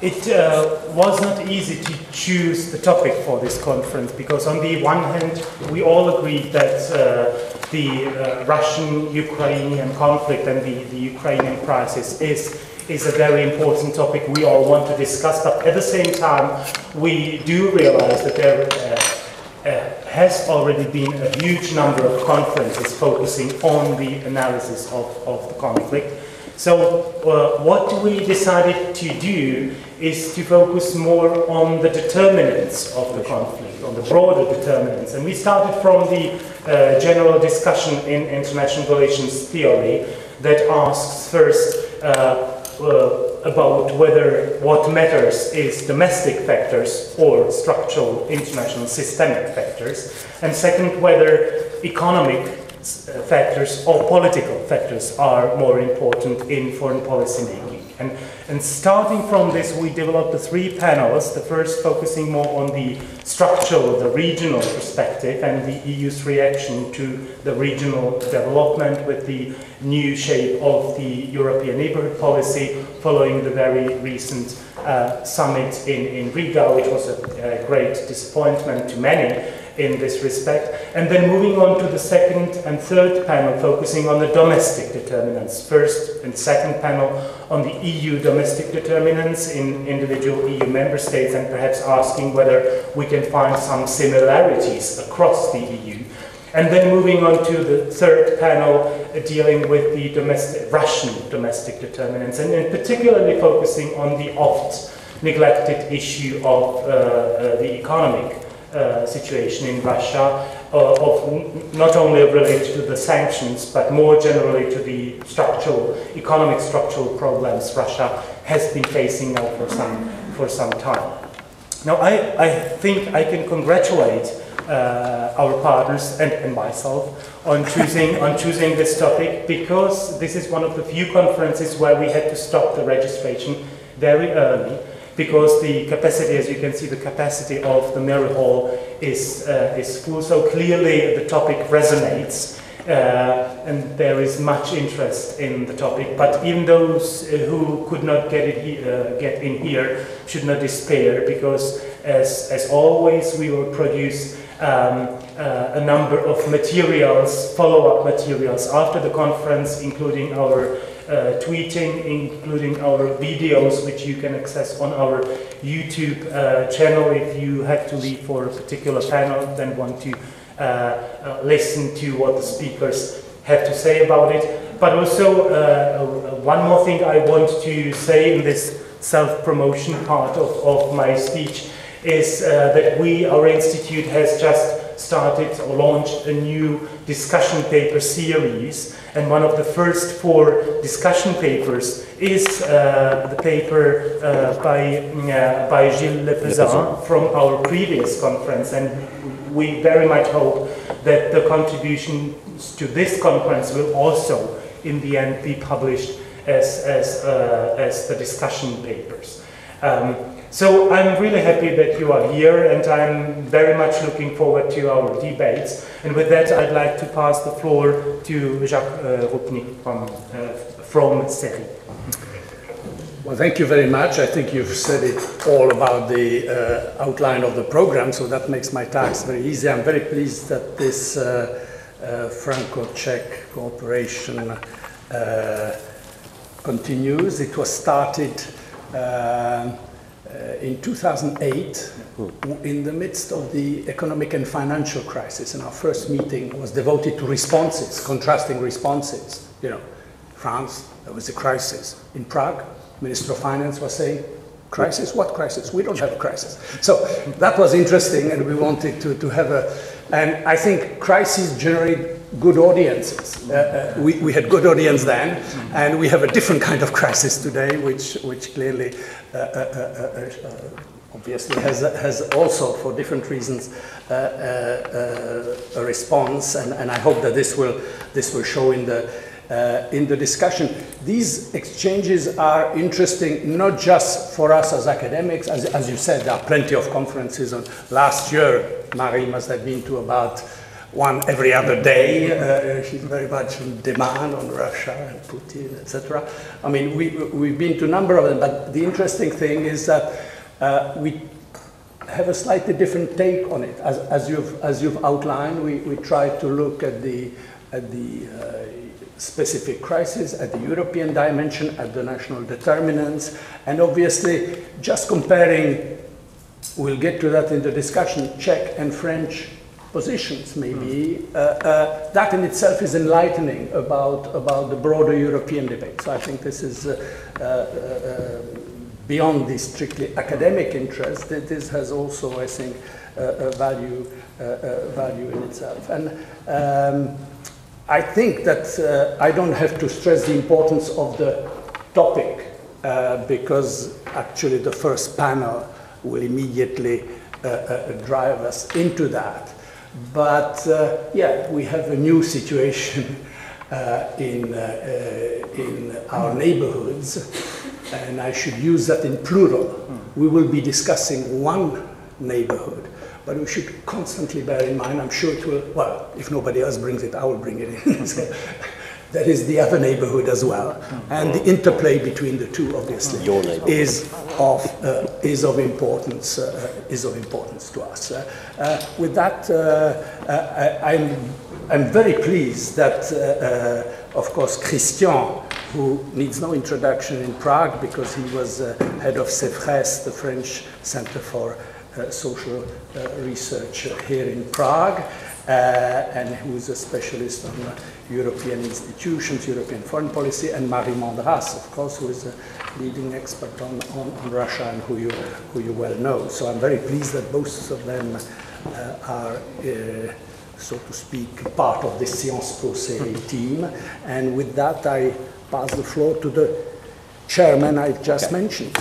It was not easy to choose the topic for this conference because on the one hand we all agreed that the Russian-Ukrainian conflict and the Ukrainian crisis is a very important topic we all want to discuss, but at the same time we do realize that there has already been a huge number of conferences focusing on the analysis of the conflict. So what we decided to do is to focus more on the determinants of the conflict, on the broader determinants. And we started from the general discussion in international relations theory that asks first about whether what matters is domestic factors or structural international systemic factors, and second, whether economic factors or political factors are more important in foreign policy making. And starting from this, we developed the three panels, the first focusing more on the structural, the regional perspective and the EU's reaction to the regional development with the new shape of the European neighborhood policy following the very recent summit in Riga, which was a great disappointment to many in this respect. And then moving on to the second and third panel, focusing on the domestic determinants. First and second panel on the EU domestic determinants in individual EU member states, and perhaps asking whether we can find some similarities across the EU. And then moving on to the third panel, dealing with the Russian domestic determinants, and in particularly focusing on the oft neglected issue of the economic situation in Russia, not only related to the sanctions, but more generally to the economic structural problems Russia has been facing now for some time. Now, I think I can congratulate our partners and myself on choosing this topic, because this is one of the few conferences where we had to stop the registration very early, because the capacity, as you can see, the capacity of the Mirror Hall is full. So clearly the topic resonates, and there is much interest in the topic. But even those who could not get in here should not despair, because as always we will produce a number of materials, follow-up materials after the conference, including our tweeting, including our videos, which you can access on our YouTube channel if you have to leave for a particular panel, then want to listen to what the speakers have to say about it. But also, one more thing I want to say in this self-promotion part of my speech is that our institute has just started or launched a new discussion paper series, and one of the first 4 discussion papers is the paper by Gilles Lepezin from our previous conference, and we very much hope that the contributions to this conference will also in the end be published as the discussion papers. So I'm really happy that you are here, and I'm very much looking forward to our debates. And with that, I'd like to pass the floor to Jacques Rupnik from CERI. Well, thank you very much. I think you've said it all about the outline of the program, so that makes my task very easy. I'm very pleased that this Franco-Czech cooperation continues. It was started in 2008, in the midst of the economic and financial crisis, and our first meeting was devoted to responses, contrasting responses. You know, France, there was a crisis. In Prague, Minister of Finance was saying, crisis? What crisis? We don't have a crisis. So that was interesting, and we wanted to have and I think crises generate good audiences. We had good audience then, and we have a different kind of crisis today, which clearly, obviously, has also, for different reasons, a response. And I hope that this will show in the discussion. These exchanges are interesting, not just for us as academics. As you said, there are plenty of conferences. Last year, Marie must have been to about one every other day. She's very much in demand on Russia and Putin, etc. I mean, we've been to a number of them, but the interesting thing is that we have a slightly different take on it. As you've outlined, we try to look at the specific crisis, at the European dimension, at the national determinants, and obviously just comparing, we'll get to that in the discussion, Czech and French positions maybe, that in itself is enlightening about the broader European debate. So I think this is beyond the strictly academic interest, that this has also, I think, a value in itself. And I think that I don't have to stress the importance of the topic because actually the first panel will immediately drive us into that. But yeah, we have a new situation in our neighborhoods, and I should use that in plural. We will be discussing one neighborhood, but we should constantly bear in mind, I'm sure it will, well, if nobody else brings it, I will bring it in. So, that is the other neighborhood as well. And the interplay between the two, obviously, is of importance to us. With that, I'm very pleased that, of course, Christian, who needs no introduction in Prague because he was head of CERI-Sciences, the French Center for Social Research here in Prague, and who is a specialist on European institutions, European foreign policy, and Marie Mandras, of course, who is a leading expert on Russia and who you well know. So I'm very pleased that both of them are, so to speak, part of the Sciences Po CERI team. And with that, I pass the floor to the chairman I've just mentioned.